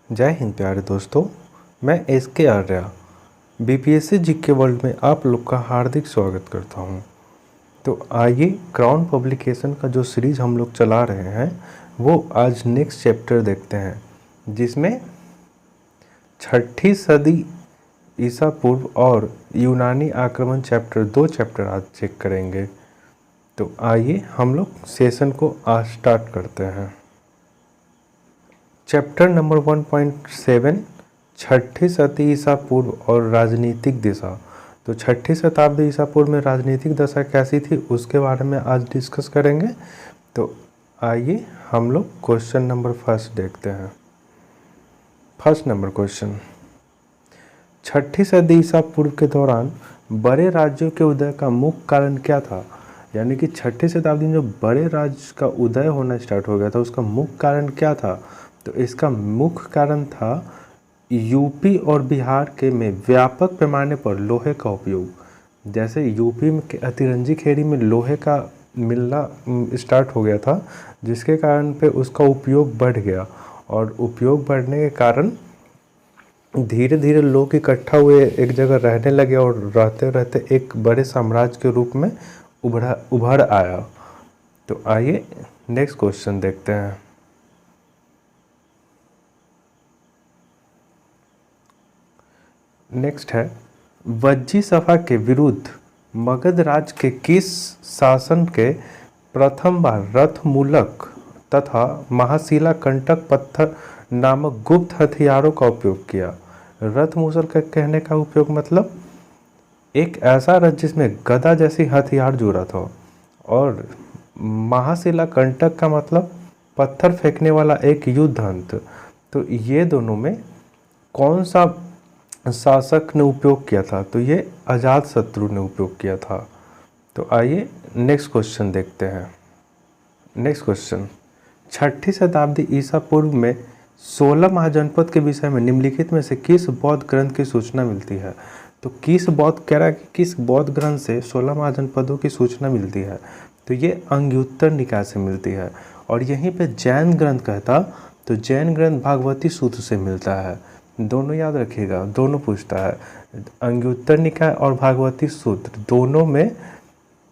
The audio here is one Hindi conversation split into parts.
जय हिंद प्यारे दोस्तों, मैं SK Arya BPSC GK world में आप लोग का हार्दिक स्वागत करता हूं। तो आइए क्राउन पब्लिकेशन का जो सीरीज़ हम लोग चला रहे हैं वो आज नेक्स्ट चैप्टर देखते हैं, जिसमें 6ठी सदी ईसा पूर्व और यूनानी आक्रमण चैप्टर 2 चैप्टर आज चेक करेंगे। तो आइए हम लोग सेशन को आज स्टार्ट करते हैं। चैप्टर नंबर 1.7 6ठी शती ईसा पूर्व और राजनीतिक दिशा। तो 6ठी शताब्दी ईसा पूर्व में राजनीतिक दशा कैसी थी उसके बारे में आज डिस्कस करेंगे। तो आइए हम लोग क्वेश्चन नंबर फर्स्ट देखते हैं। फर्स्ट नंबर क्वेश्चन, 6ठी सदी ईसा पूर्व के दौरान बड़े राज्यों के उदय का मुख्य कारण क्या था? यानी कि 6ठी शताब्दी में जो बड़े राज्य का उदय होना स्टार्ट हो गया था उसका मुख्य कारण क्या था? तो इसका मुख्य कारण था यूपी और बिहार के में व्यापक पैमाने पर लोहे का उपयोग। जैसे यूपी में अतिरंजी खेड़ी में लोहे का मिलना स्टार्ट हो गया था, जिसके कारण पे उसका उपयोग बढ़ गया और उपयोग बढ़ने के कारण धीरे धीरे लोग इकट्ठा हुए, एक जगह रहने लगे और रहते रहते एक बड़े साम्राज्य के रूप में उभर आया। तो आइए नेक्स्ट क्वेश्चन देखते हैं। नेक्स्ट है, वज्जी सफा के विरुद्ध मगध राज के किस शासन के प्रथम बार रथमूलक तथा महाशिला कंटक पत्थर नामक गुप्त हथियारों का उपयोग किया? रथमूसल का कहने का उपयोग मतलब एक ऐसा रथ जिसमें गदा जैसी हथियार जुड़ा था, और महाशिला कंटक का मतलब पत्थर फेंकने वाला एक युद्ध यंत्र। तो ये दोनों में कौन सा शासक ने उपयोग किया था? तो ये अजातशत्रु ने उपयोग किया था। तो आइए नेक्स्ट क्वेश्चन देखते हैं। नेक्स्ट क्वेश्चन, 6ठी शताब्दी ईसा पूर्व में 16 महाजनपद के विषय में निम्नलिखित में से किस बौद्ध ग्रंथ की सूचना मिलती है? तो किस बौद्ध कह रहा है कि किस बौद्ध ग्रंथ से 16 महाजनपदों की सूचना मिलती है? तो ये अंग्युत्तर निकाय से मिलती है। और यहीं पे जैन ग्रंथ कहता तो जैन ग्रंथ भागवती सूत्र से मिलता है। दोनों याद रखिएगा, दोनों पूछता है, अंग्युत्तर निकाय और भागवती सूत्र दोनों में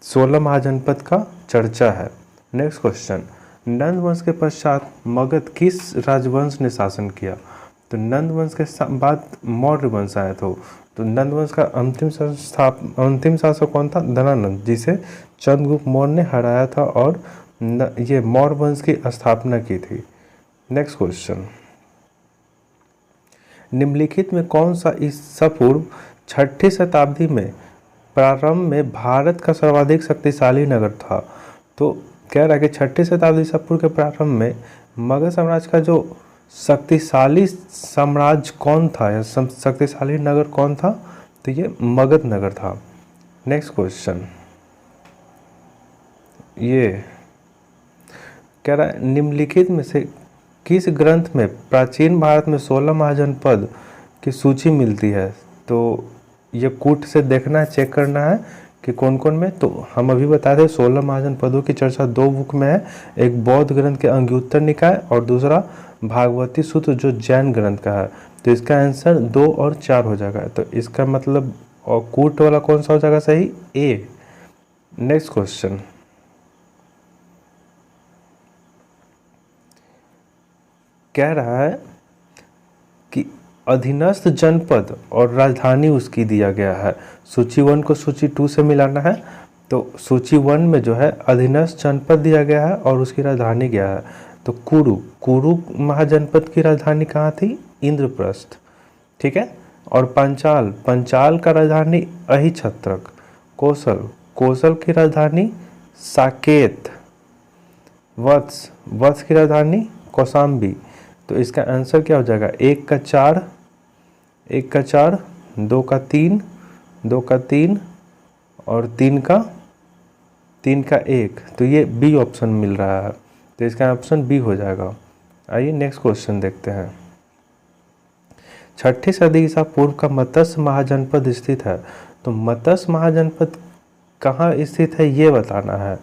16 महाजनपद का चर्चा है। नेक्स्ट क्वेश्चन, नंद वंश के पश्चात मगध किस राजवंश ने शासन किया? तो नंद वंश के बाद मौर्य वंश आया था। तो नंद वंश का अंतिम शासक कौन था? धनानंद, जिसे चंद्रगुप्त मौर्य ने हराया था और ये मौर्य वंश की स्थापना की थी। नेक्स्ट क्वेश्चन, निम्नलिखित में कौन सा ईसा पूर्व 6ठी शताब्दी में प्रारंभ में भारत का सर्वाधिक शक्तिशाली नगर था? तो कह रहा है कि 6ठी शताब्दी ईसा पूर्व के प्रारंभ में मगध साम्राज्य का जो शक्तिशाली साम्राज्य कौन था या शक्तिशाली नगर कौन था? तो ये मगध नगर था। नेक्स्ट क्वेश्चन, ये कह रहा है निम्नलिखित में से किस ग्रंथ में प्राचीन भारत में 16 महाजनपद की सूची मिलती है? तो ये कूट से देखना है, चेक करना है कि कौन कौन में। तो हम अभी बता दें 16 महाजनपदों की चर्चा 2 बुक में है, एक बौद्ध ग्रंथ के अंग्युत्तर निकाय और दूसरा भागवती सूत्र जो जैन ग्रंथ का है। तो इसका आंसर 2 और 4 हो जाएगा। तो इसका मतलब और कूट वाला कौन सा हो जाएगा सही? ए। नेक्स्ट क्वेश्चन, कह रहा है कि अधीनस्थ जनपद और राजधानी उसकी दिया गया है। सूची 1 को सूची 2 से मिलाना है। तो सूची 1 में जो है अधीनस्थ जनपद दिया गया है और उसकी राजधानी गया है। तो कुरु महाजनपद की राजधानी कहाँ थी? इंद्रप्रस्थ, ठीक है। और पंचाल का राजधानी अहिछत्रक। कौशल की राजधानी साकेत। वत्स की राजधानी कौशाम्बी। तो इसका आंसर क्या हो जाएगा? 1 का 4, 2 का 3, 2 का 3 और 3 का 1। तो ये बी ऑप्शन मिल रहा है। तो इसका ऑप्शन बी हो जाएगा। आइए नेक्स्ट क्वेश्चन देखते हैं। 6ठी सदी ईसा पूर्व का मत्स्य महाजनपद स्थित है। तो मत्स्य महाजनपद कहाँ स्थित है ये बताना है।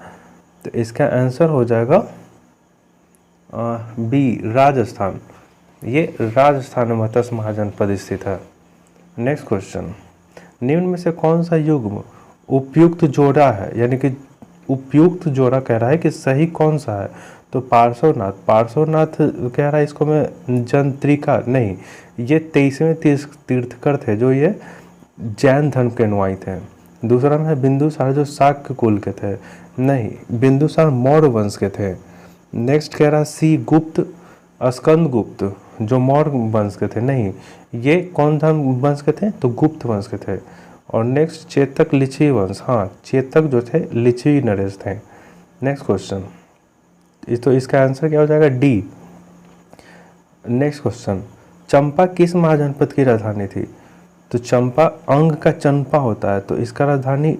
तो इसका आंसर हो जाएगा बी, राजस्थान। ये राजस्थान में मत्स्य महाजनपद स्थित है। नेक्स्ट क्वेश्चन, निम्न में से कौन सा युग्म उपयुक्त जोड़ा है, यानी कि उपयुक्त जोड़ा कह रहा है कि सही कौन सा है, तो पार्श्वनाथ। पार्श्वनाथ कह रहा है इसको मैं जंत्रिका नहीं, ये 23वें तीर्थकर थे जो ये जैन धर्म के अनुयायी थे। दूसरा में है बिंदुसार जो शाक्य कुल के थे, नहीं बिंदुसार मौर्य वंश के थे। नेक्स्ट कह रहा सी गुप्त स्कंद गुप्त जो मौर्य वंश के थे, नहीं ये कौन धर्म वंश के थे, तो गुप्त वंश के थे। और नेक्स्ट चेतक लिच्छवी वंश, हाँ चेतक जो थे लिच्छवी नरेश थे। नेक्स्ट क्वेश्चन, तो इसका आंसर क्या हो जाएगा, डी। नेक्स्ट क्वेश्चन, चंपा किस महाजनपद की राजधानी थी, तो चंपा अंग का चंपा होता है, तो इसका राजधानी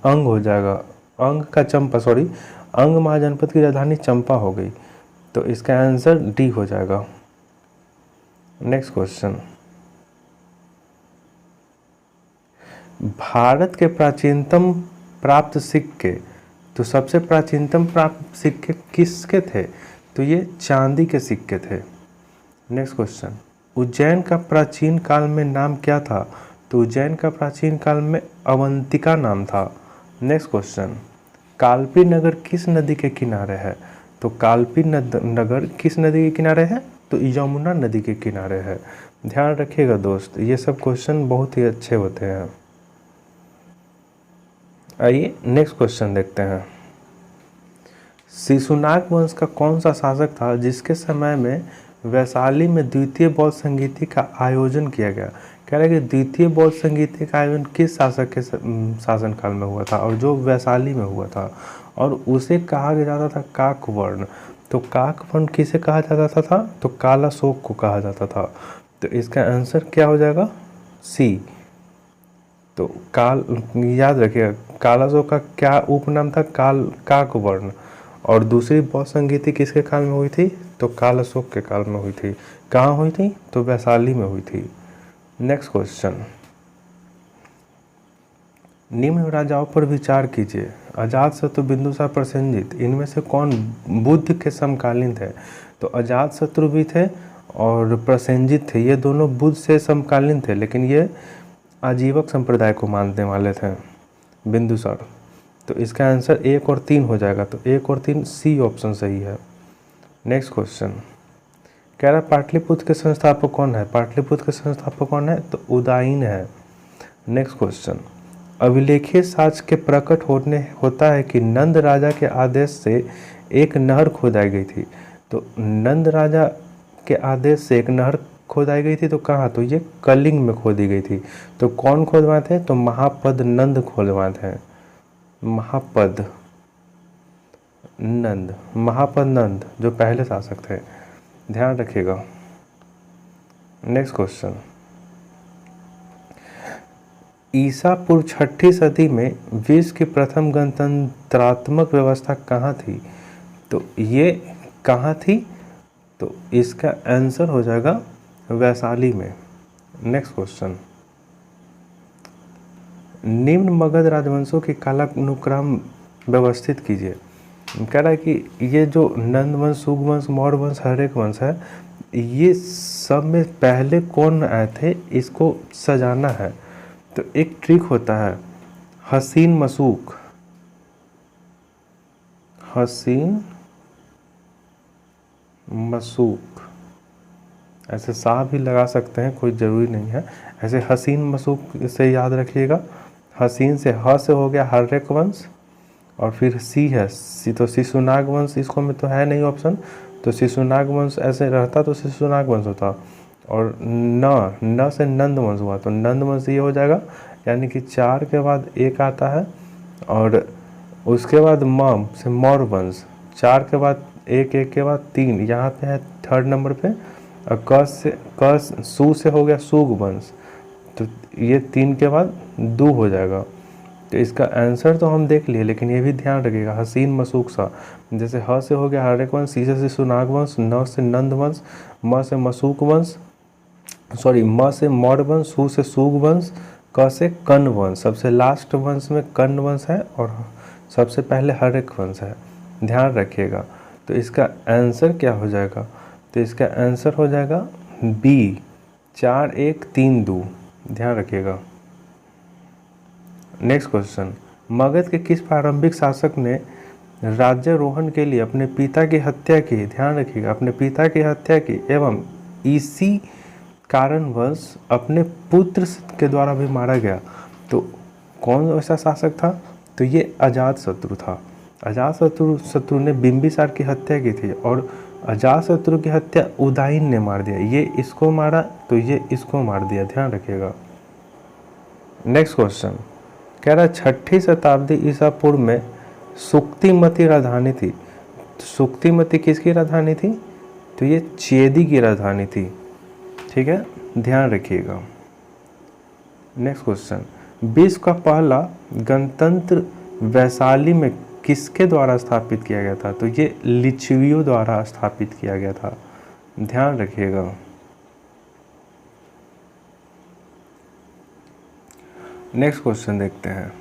अंग हो जाएगा, अंग का चंपा सॉरी अंग महाजनपद की राजधानी चंपा हो गई, तो इसका आंसर डी हो जाएगा। नेक्स्ट क्वेश्चन, भारत के प्राचीनतम प्राप्त सिक्के, तो सबसे प्राचीनतम प्राप्त सिक्के किसके थे, तो ये चांदी के सिक्के थे। नेक्स्ट क्वेश्चन, उज्जैन का प्राचीन काल में नाम क्या था, तो उज्जैन का प्राचीन काल में अवंतिका नाम था। नेक्स्ट क्वेश्चन, कालपी नगर किस नदी के किनारे है, तो कालपी नगर किस नदी के किनारे है, तो यमुना नदी के किनारे है। ध्यान रखिएगा दोस्त, ये सब क्वेश्चन बहुत ही अच्छे होते हैं। आइए नेक्स्ट क्वेश्चन देखते हैं। शिशुनाग वंश का कौन सा शासक था जिसके समय में वैशाली में द्वितीय बौद्ध संगीति का आयोजन किया गया। कह रहा है कि द्वितीय बौद्ध संगीति का आयोजन किस शासक के शासनकाल में हुआ था, और जो वैशाली में हुआ था, और उसे कहा जाता था काकवर्ण। तो काकवर्ण किसे कहा जाता था, तो कालाशोक को कहा जाता था। तो इसका आंसर क्या हो जाएगा, सी। तो काल याद रखिएगा, कालाशोक का क्या उपनाम था, काकवर्ण। और दूसरी बौद्ध संगीति किसके काल में हुई थी, तो कालाशोक के काल में हुई थी। कहाँ हुई थी, तो वैशाली में हुई थी। नेक्स्ट क्वेश्चन, निम्न राजाओं पर विचार कीजिए। अजातशत्रु, बिंदुसार, प्रसेनजित, इनमें से कौन बुद्ध के समकालीन थे, तो अजातशत्रु भी थे और प्रसेनजित थे, ये दोनों बुद्ध से समकालीन थे, लेकिन ये आजीवक संप्रदाय को मानने वाले थे। बिंदुसार, तो इसका आंसर 1 और 3 हो जाएगा, तो 1 और 3 सी ऑप्शन सही है। नेक्स्ट क्वेश्चन, कह रहा पाटलिपुत्र के संस्थापक कौन है, पाटलिपुत्र के संस्थापक कौन है, तो उदयन है। नेक्स्ट क्वेश्चन, अभिलेखीय साक्ष्य के प्रकट होता है कि नंद राजा के आदेश से एक नहर खोदाई गई थी। तो नंद राजा के आदेश से एक नहर खोदाई गई थी, तो कहाँ, तो ये कलिंग में खोदी गई थी। तो कौन खोदवाए थे, तो महापद नंद खोदवाए थे। महापद नंद जो पहले शासक थे, ध्यान रखिएगा। नेक्स्ट क्वेश्चन, ईसा पूर्व 6ठी सदी में विश्व की प्रथम गणतंत्रात्मक व्यवस्था कहाँ थी, तो ये कहाँ थी, तो इसका आंसर हो जाएगा वैशाली में। नेक्स्ट क्वेश्चन, निम्न मगध राजवंशों की कालानुक्रम व्यवस्थित कीजिए। कह रहा है कि ये जो नंद वंश, सुग वंश, मौर्य वंश, हर्यक वंश है, ये सब में पहले कौन आए थे, इसको सजाना है। तो एक ट्रिक होता है, हसीन मसूक, हसीन मसूक, ऐसे सा भी लगा सकते हैं, कोई ज़रूरी नहीं है। ऐसे हसीन मसूक से याद रखिएगा। हसीन से ह से हो गया हर्यक वंश, और फिर सी है सी, तो शिशुनाग वंश इसको में तो है नहीं ऑप्शन, तो शिशुनाग वंश ऐसे रहता तो शिशुनाग वंश होता। और न से नंद वंश हुआ, तो नंद वंश ये हो जाएगा, यानी कि 4 के बाद 1 आता है, और उसके बाद म से मौर्य वंश, 4 के बाद 1, 1 के बाद 3, यहाँ पे है 3rd नंबर पे। और सू से हो गया सुग वंश, तो ये 3 के बाद 2 हो जाएगा। तो इसका आंसर तो हम देख लिए, लेकिन ये भी ध्यान रखिएगा, हसीन मसूक सा, जैसे ह से हो गया हर्यक वंश, सी से सुनाग वंश, न से नंद वंश, म से मसूक वंश, सॉरी म से मौर्य वंश, सू से सुग वंश, क से कर्ण वंश, सबसे लास्ट वंश में कर्ण वंश है, और सबसे पहले हर्यक वंश है। ध्यान रखिएगा। तो इसका आंसर क्या हो जाएगा, तो इसका आंसर हो जाएगा बी 4132, ध्यान रखिएगा। नेक्स्ट क्वेश्चन, मगध के किस प्रारंभिक शासक ने राज्यारोहण के लिए अपने पिता की हत्या की, ध्यान रखिएगा, अपने पिता की हत्या की एवं इसी कारणवश अपने पुत्र के द्वारा भी मारा गया? तो कौन ऐसा शासक था? तो ये अजातशत्रु था। अजातशत्रु ने बिंबिसार की हत्या की थी और अजातशत्रु की हत्या उदयन ने मार दिया। ये इसको मारा तो ये इसको मार दिया, ध्यान रखिएगा। नेक्स्ट क्वेश्चन कह रहा है 6ठी शताब्दी ईसा पूर्व में सुक्तिमती राजधानी थी। सुक्तिमती किसकी राजधानी थी? तो ये चेदी की राजधानी थी, ठीक है, ध्यान रखिएगा। नेक्स्ट क्वेश्चन, विश्व का पहला गणतंत्र वैशाली में किसके द्वारा स्थापित किया गया था? तो ये लिच्छवियों द्वारा स्थापित किया गया था, ध्यान रखिएगा। नेक्स्ट क्वेश्चन देखते हैं।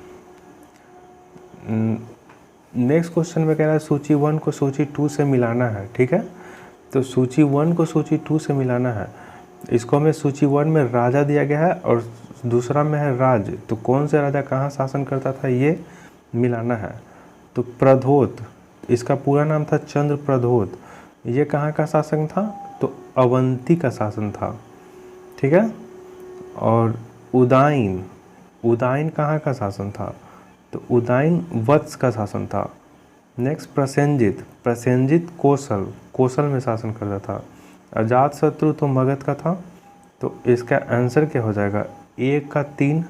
नेक्स्ट क्वेश्चन में कह रहा है सूची 1 को सूची 2 से मिलाना है, ठीक है। तो सूची 1 को सूची 2 से मिलाना है। इसको हमें सूची 1 में राजा दिया गया है और दूसरा में है राज। तो कौन से राजा कहाँ शासन करता था ये मिलाना है। तो प्रधोत, इसका पूरा नाम था चंद्र प्रधोत। ये कहाँ का शासन था? तो अवंती का शासन था, ठीक है। और उदयन, उदयन कहाँ का शासन था? तो उदयन वत्स का शासन था। नेक्स्ट प्रसेनजित, प्रसेनजित कौशल, कौशल में शासन करता था। अजातशत्रु तो मगध का था। तो इसका आंसर क्या हो जाएगा? ए का 3,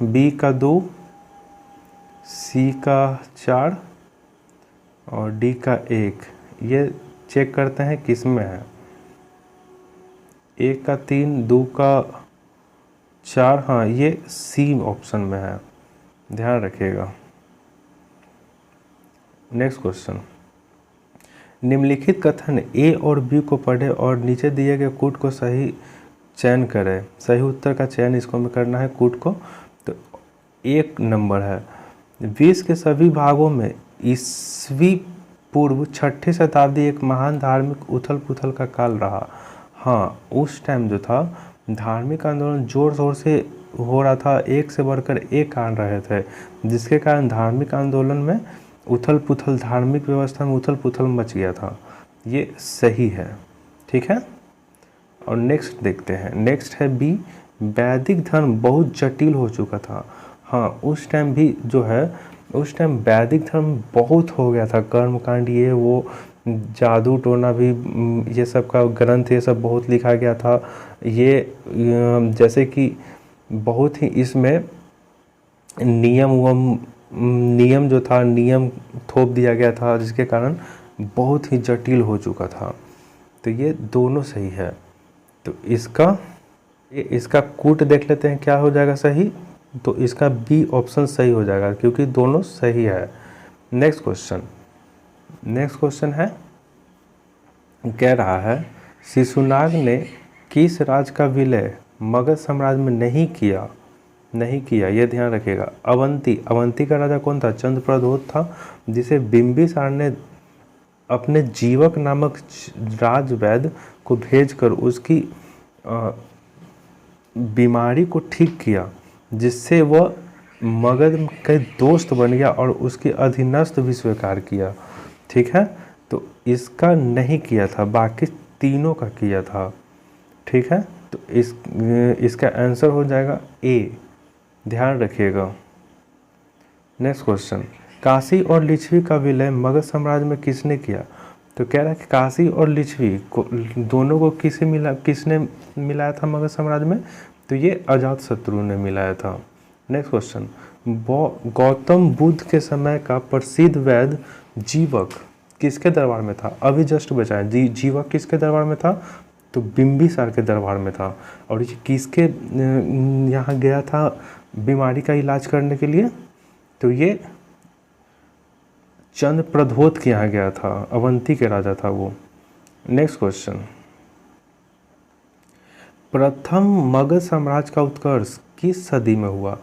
बी का 2, सी का 4 और डी का 1। ये चेक करते हैं किस में है। 1 का 3, 2 का 4, हाँ ये सी ऑप्शन में है, ध्यान रखिएगा। नेक्स्ट क्वेश्चन, निम्नलिखित कथन ए और बी को पढ़े और नीचे दिए गए कूट को सही चयन करें। सही उत्तर का चयन इसको में करना है कूट को। तो 1 नंबर है, विश्व के सभी भागों में ईस्वी पूर्व 6ठी शताब्दी एक महान धार्मिक उथल पुथल का काल रहा। हाँ, उस टाइम जो था धार्मिक आंदोलन जोर शोर से हो रहा था, एक से बढ़कर एक आ रहे थे, जिसके कारण धार्मिक आंदोलन में उथल पुथल, धार्मिक व्यवस्था में उथल पुथल मच गया था। ये सही है, ठीक है। और नेक्स्ट देखते हैं। नेक्स्ट है बी, वैदिक धर्म बहुत जटिल हो चुका था। हाँ, उस टाइम भी जो है, उस टाइम वैदिक धर्म बहुत हो गया था, कर्मकांड ये वो, जादू टोना भी, ये सब का ग्रंथ ये सब बहुत लिखा गया था। ये जैसे कि बहुत ही इसमें नियम जो था, नियम थोप दिया गया था, जिसके कारण बहुत ही जटिल हो चुका था। तो ये दोनों सही है। तो इसका कूट देख लेते हैं क्या हो जाएगा सही। तो इसका बी ऑप्शन सही हो जाएगा क्योंकि दोनों सही है। नेक्स्ट क्वेश्चन है, कह रहा है शिशुनाग ने किस राज का विलय मगध साम्राज्य में नहीं किया, ये ध्यान रखिएगा। अवंती का राजा कौन था? चंद्रप्रद्योत था, जिसे बिंबिसार ने अपने जीवक नामक राजवैद्य को भेजकर उसकी बीमारी को ठीक किया, जिससे वह मगध के दोस्त बन गया और उसकी अधीनस्थ भी स्वीकार किया, ठीक है। तो इसका नहीं किया था, बाकी तीनों का किया था, ठीक है। तो इसका आंसर हो जाएगा ए, ध्यान रखिएगा। नेक्स्ट क्वेश्चन, काशी और लिच्छवी का विलय मगध साम्राज्य में किसने किया? तो कह रहा है कि काशी और लिच्छवी को दोनों को किसने मिलाया था मगध साम्राज्य में? तो ये अजातशत्रु ने मिलाया था। नेक्स्ट क्वेश्चन, गौतम बुद्ध के समय का प्रसिद्ध वैद्य जीवक किसके दरबार में था? अभी जस्ट बचा है, जीवक किसके दरबार में था? तो बिंबिसार के दरबार में था। और ये किसके यहाँ गया था बीमारी का इलाज करने के लिए? तो ये चंद्रप्रद्योत के यहाँ गया था, अवंती के राजा था वो। नेक्स्ट क्वेश्चन, प्रथम मगध साम्राज्य का उत्कर्ष किस सदी में हुआ?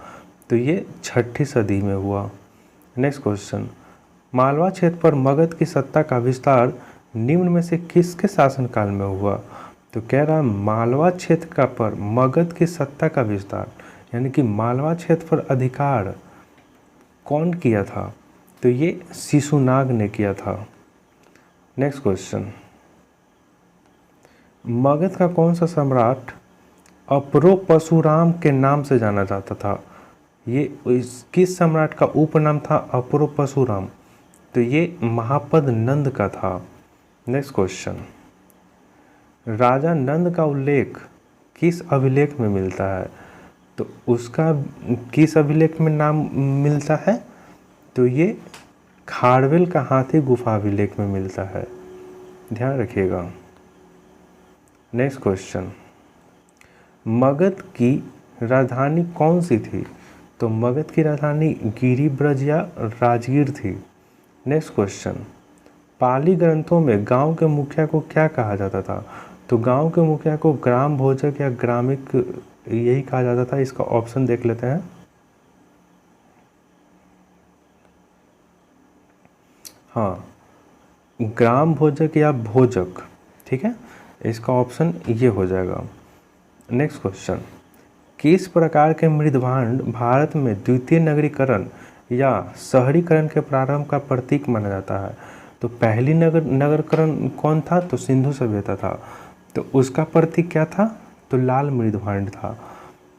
तो ये 6ठी सदी में हुआ। नेक्स्ट क्वेश्चन, मालवा क्षेत्र पर मगध की सत्ता का विस्तार निम्न में से किसके शासनकाल में हुआ? तो कह रहा है मालवा क्षेत्र का पर मगध की सत्ता का विस्तार, यानी कि मालवा क्षेत्र पर अधिकार कौन किया था? तो ये शिशुनाग ने किया था। नेक्स्ट क्वेश्चन, मगध का कौन सा सम्राट अपरो परशुराम के नाम से जाना जाता था? ये किस सम्राट का उपनाम था अपरो परशुराम? तो ये महापद नंद का था। नेक्स्ट क्वेश्चन, राजा नंद का उल्लेख किस अभिलेख में मिलता है? तो उसका किस अभिलेख में नाम मिलता है? तो ये खारवेल का हाथी गुफा अभिलेख में मिलता है, ध्यान रखिएगा। नेक्स्ट क्वेश्चन, मगध की राजधानी कौन सी थी? तो मगध की राजधानी गिरिब्रज या राजगीर थी। नेक्स्ट क्वेश्चन, पाली ग्रंथों में गांव के मुखिया को क्या कहा जाता था? तो गांव के मुखिया को ग्राम भोजक या ग्रामिक यही कहा जाता था। इसका ऑप्शन देख लेते हैं। हाँ, ग्राम भोजक या भोजक, ठीक है, इसका ऑप्शन ये हो जाएगा। नेक्स्ट क्वेश्चन, किस प्रकार के मृदभांड भारत में द्वितीय नगरीकरण या शहरीकरण के प्रारंभ का प्रतीक माना जाता है? तो पहली नगरीकरण कौन था? तो सिंधु सभ्यता था। तो उसका प्रतीक क्या था? तो लाल मृदभांड था।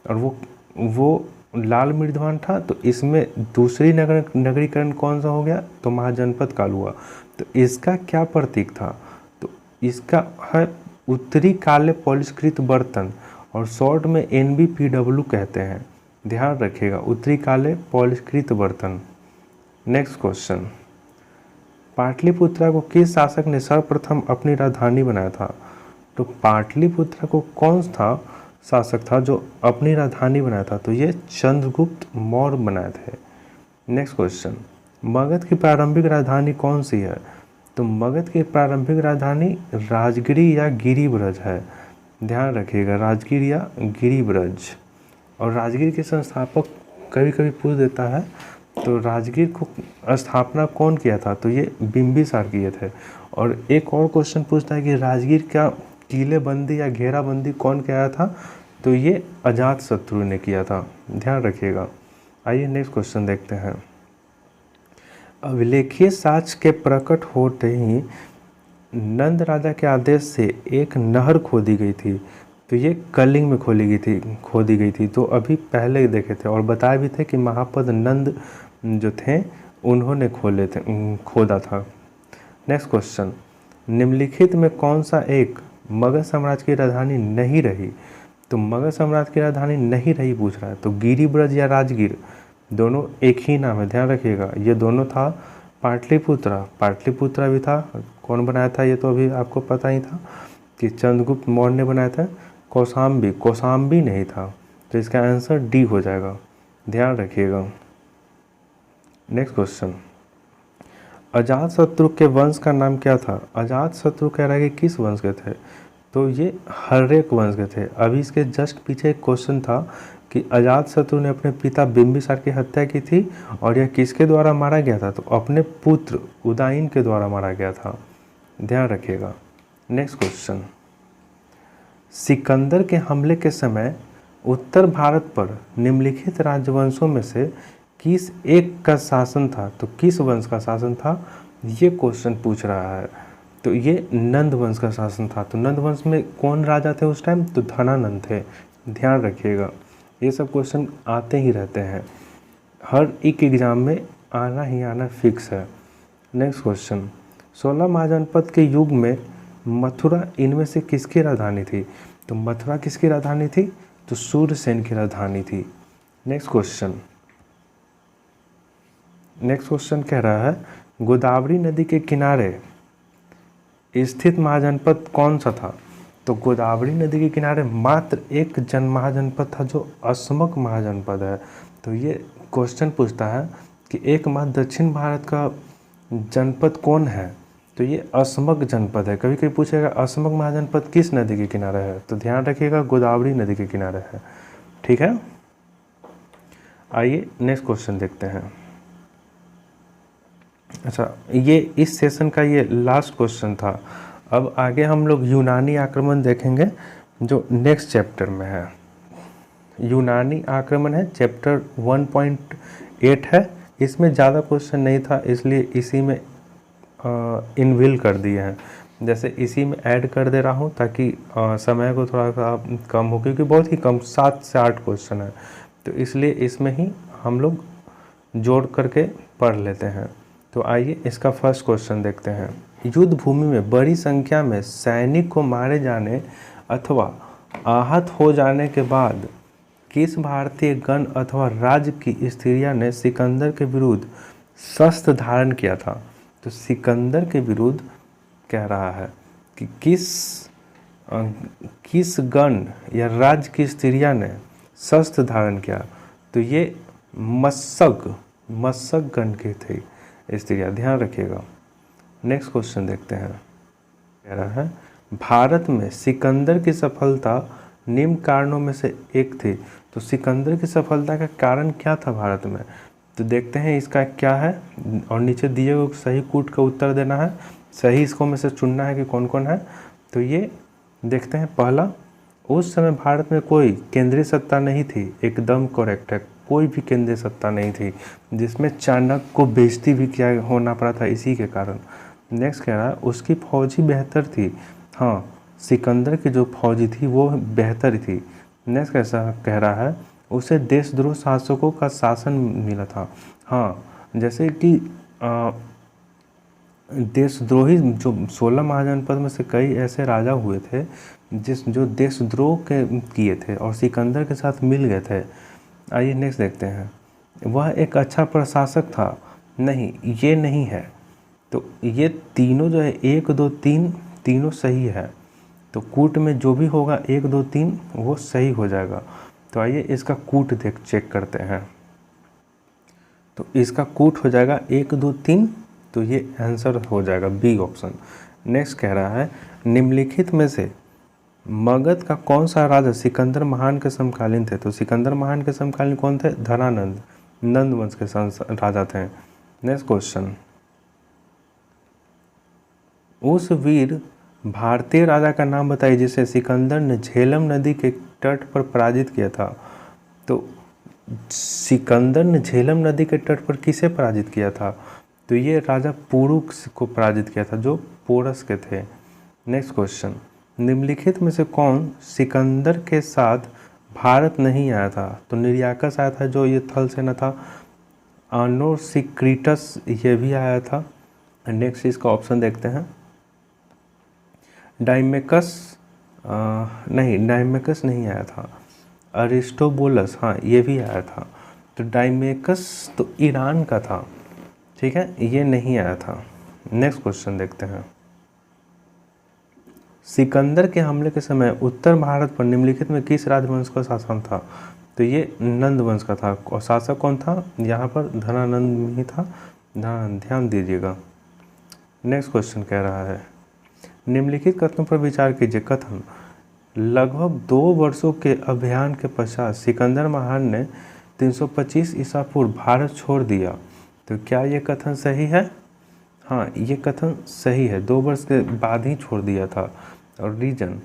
और वो लाल मृदभांड था। तो इसमें दूसरी नगरीकरण कौन सा हो गया? तो महाजनपद काल हुआ। तो इसका क्या प्रतीक था? तो इसका है उत्तरी काले पॉलिशकृत बर्तन, और शॉर्ट में NBPW कहते हैं, ध्यान रखिएगा, उत्तरी काले पॉलिशकृत बर्तन। नेक्स्ट क्वेश्चन, पाटलिपुत्रा को किस शासक ने सर्वप्रथम अपनी राजधानी बनाया था? तो पाटलिपुत्रा को कौन था शासक था जो अपनी राजधानी बनाया था? तो ये चंद्रगुप्त मौर्य बनाए थे। नेक्स्ट क्वेश्चन, मगध की प्रारंभिक राजधानी कौन सी है? तो मगध की प्रारंभिक राजधानी राजगिरी या गिरिब्रज है, ध्यान रखिएगा, राजगीर या गिरिब्रज। और राजगीर के संस्थापक कभी कभी पूछ देता है, तो राजगीर को स्थापना कौन किया था? तो ये बिंबिसार किए थे। और एक और क्वेश्चन पूछता है कि राजगीर का किलेबंदी या घेराबंदी कौन किया था? तो ये अजातशत्रु ने किया था, ध्यान रखिएगा। आइए नेक्स्ट क्वेश्चन देखते हैं। अभिलेखीय साक्ष्य के प्रकट होते ही नंद राजा के आदेश से एक नहर खोदी गई थी। तो ये कलिंग में खोदी गई थी। तो अभी पहले देखे थे और बताए भी थे कि महापद नंद जो थे उन्होंने खोदा था। नेक्स्ट क्वेश्चन, निम्नलिखित में कौन सा एक मगध साम्राज्य की राजधानी नहीं रही? तो मगध साम्राज्य की राजधानी नहीं रही पूछ रहा है। तो गिरिब्रज या राजगीर, दोनों एक ही नाम है, ध्यान रखिएगा। ये दोनों था पाटलिपुत्रा भी था। कौन बनाया था? ये तो अभी आपको पता ही था कि चंद्रगुप्त मौर्य ने बनाया था। कौशाम्बी नहीं था। तो इसका आंसर डी हो जाएगा, ध्यान रखिएगा। नेक्स्ट क्वेश्चन, अजातशत्रु के वंश का नाम क्या था? अजातशत्रु कह रहा है कि किस वंश के थे? तो ये हर्यक वंश के थे। अभी इसके जस्ट पीछे एक क्वेश्चन था कि अजातशत्रु ने अपने पिता बिंबिसार की हत्या की थी, और यह किसके द्वारा मारा गया था? तो अपने पुत्र उदयन के द्वारा मारा गया था, ध्यान रखिएगा। नेक्स्ट क्वेश्चन, सिकंदर के हमले के समय उत्तर भारत पर निम्नलिखित राजवंशों में से किस एक का शासन था? तो किस वंश का शासन था? ये क्वेश्चन पूछ रहा है। तो ये नंद वंश का शासन था। तो नंद वंश में कौन राजा थे उस टाइम? तो धनानंद थे, ध्यान रखिएगा। ये सब क्वेश्चन आते ही रहते हैं, हर एक एग्ज़ाम में आना ही आना फिक्स है। नेक्स्ट क्वेश्चन, 16 महाजनपद के युग में मथुरा इनमें से किसकी राजधानी थी? तो मथुरा किसकी राजधानी थी? तो सूर्यसेन की राजधानी थी। नेक्स्ट क्वेश्चन कह रहा है गोदावरी नदी के किनारे स्थित महाजनपद कौन सा था? तो गोदावरी नदी के किनारे मात्र एक महाजनपद था जो असमक महाजनपद है। तो ये क्वेश्चन पूछता है कि एकमात्र दक्षिण भारत का जनपद कौन है? तो ये असमक जनपद है। कभी कभी पूछेगा असमक महाजनपद किस नदी के किनारे है? तो ध्यान रखिएगा गोदावरी नदी के किनारे है, ठीक है। आइए नेक्स्ट क्वेश्चन देखते हैं। अच्छा, ये इस सेशन का ये लास्ट क्वेश्चन था। अब आगे हम लोग यूनानी आक्रमण देखेंगे जो नेक्स्ट चैप्टर में है। यूनानी आक्रमण है, चैप्टर 1.8 है। इसमें ज़्यादा क्वेश्चन नहीं था, इसलिए इसी में इनविल कर दिए हैं। जैसे इसी में ऐड कर दे रहा हूँ ताकि समय को थोड़ा सा कम हो, क्योंकि बहुत ही कम 7 से 8 क्वेश्चन है, तो इसलिए इसमें ही हम लोग जोड़ करके पढ़ लेते हैं। तो आइए इसका फर्स्ट क्वेश्चन देखते हैं। युद्ध भूमि में बड़ी संख्या में सैनिक को मारे जाने अथवा आहत हो जाने के बाद किस भारतीय गण अथवा राज्य की स्त्रियां ने सिकंदर के विरुद्ध शस्त्र धारण किया था? तो सिकंदर के विरुद्ध कह रहा है कि किस गण या राज्य की स्त्रियां ने शस्त्र धारण किया? तो ये मस्सक गण के थे स्त्रियां, ध्यान रखिएगा। नेक्स्ट क्वेश्चन देखते हैं। कह रहा है भारत में सिकंदर की सफलता निम्न कारणों में से एक थी। तो सिकंदर की सफलता का कारण क्या था भारत में? तो देखते हैं इसका क्या है, और नीचे दिए हुए सही कूट का उत्तर देना है। सही इसको में से चुनना है कि कौन कौन है। तो ये देखते हैं। पहला, उस समय भारत में कोई केंद्रीय सत्ता नहीं थी। एकदम करेक्ट है, कोई भी केंद्रीय सत्ता नहीं थी, जिसमें चाणक्य को बेइज्जती भी किया होना पड़ा था इसी के कारण। नेक्स्ट कह रहा है उसकी फौजी बेहतर थी। हाँ, सिकंदर की जो फौजी थी वो बेहतर थी। नेक्स्ट कैसा कह रहा है उसे देशद्रोह शासकों का शासन मिला था। हाँ, जैसे कि देशद्रोही जो 16 महाजनपद में से कई ऐसे राजा हुए थे जो देशद्रोह किए थे और सिकंदर के साथ मिल गए थे। आइए नेक्स्ट देखते हैं। वह एक अच्छा प्रशासक था। नहीं, ये नहीं है। तो ये तीनों जो है 1 2 3 तीनों सही है। तो कूट में जो भी होगा 1 2 3 वो सही हो जाएगा। तो आइए इसका कूट चेक करते हैं। तो इसका कूट हो जाएगा 1 2 3, तो ये आंसर हो जाएगा बी ऑप्शन। नेक्स्ट कह रहा है निम्नलिखित में से मगध का कौन सा राजा सिकंदर महान के समकालीन थे? तो सिकंदर महान के समकालीन कौन थे? धनानंद, नंद वंश के राजा थे। नेक्स्ट क्वेश्चन, उस वीर भारतीय राजा का नाम बताइए जिसे सिकंदर ने झेलम नदी के तट पर पराजित किया था। तो सिकंदर ने झेलम नदी के तट पर किसे पराजित किया था? तो ये राजा पुरु को पराजित किया था जो पोरस के थे। नेक्स्ट क्वेश्चन, निम्नलिखित में से कौन सिकंदर के साथ भारत नहीं आया था? तो निर्याकस आया था जो ये थल सेना था। आनोसिक्रीटस ये भी आया था। नेक्स्ट इसका ऑप्शन देखते हैं। डाइमेकस नहीं आया था। अरिस्टोबुलस, हाँ ये भी आया था। तो डाइमेकस तो ईरान का था, ठीक है, ये नहीं आया था। नेक्स्ट क्वेश्चन देखते हैं। सिकंदर के हमले के समय उत्तर भारत पर निम्नलिखित में किस राजवंश का शासन था? तो ये नंद वंश का था। और शासक कौन था? यहाँ पर धनानंद ही था। ध्यान दीजिएगा। नेक्स्ट क्वेश्चन कह रहा है निम्नलिखित कथनों पर विचार कीजिए। कथन, लगभग 2 वर्षों के अभियान के पश्चात सिकंदर महान ने 325 ईसा पूर्व भारत छोड़ दिया। तो क्या ये कथन सही है? हाँ, ये कथन सही है। 2 वर्ष के बाद ही छोड़ दिया था। और रीजन,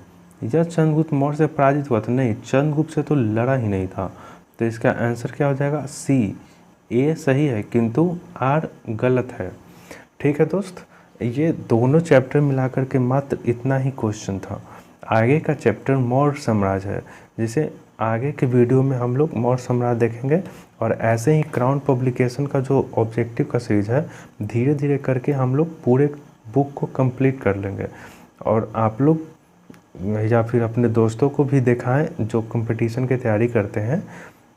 यह चंद्रगुप्त मौर्य से पराजित हुआ था। नहीं, चंद्रगुप्त से तो लड़ा ही नहीं था। तो इसका आंसर क्या हो जाएगा? सी। ए सही है किंतु आर गलत है। ठीक है दोस्त, ये दोनों चैप्टर मिलाकर के मात्र इतना ही क्वेश्चन था। आगे का चैप्टर मौर्य साम्राज्य है, जिसे आगे के वीडियो में हम लोग मौर्य साम्राज्य देखेंगे। और ऐसे ही क्राउन पब्लिकेशन का जो ऑब्जेक्टिव का सीरीज है, धीरे धीरे करके हम लोग पूरे बुक को कंप्लीट कर लेंगे। और आप लोग या फिर अपने दोस्तों को भी दिखाएं जो कंपटीशन की तैयारी करते हैं,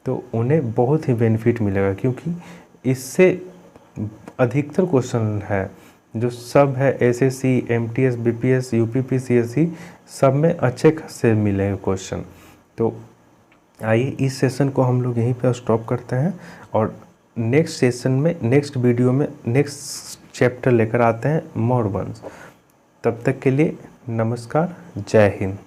तो उन्हें बहुत ही बेनिफिट मिलेगा, क्योंकि इससे अधिकतर क्वेश्चन है जो सब है SSC, MTS, BPS, UPP, CSC, सब में अच्छे खासे मिलेंगे क्वेश्चन। तो आइए इस सेशन को हम लोग यहीं पर स्टॉप करते हैं और नेक्स्ट सेशन में, नेक्स्ट वीडियो में नेक्स्ट चैप्टर लेकर आते हैं मौर्य वंश। तब तक के लिए नमस्कार, जय हिंद।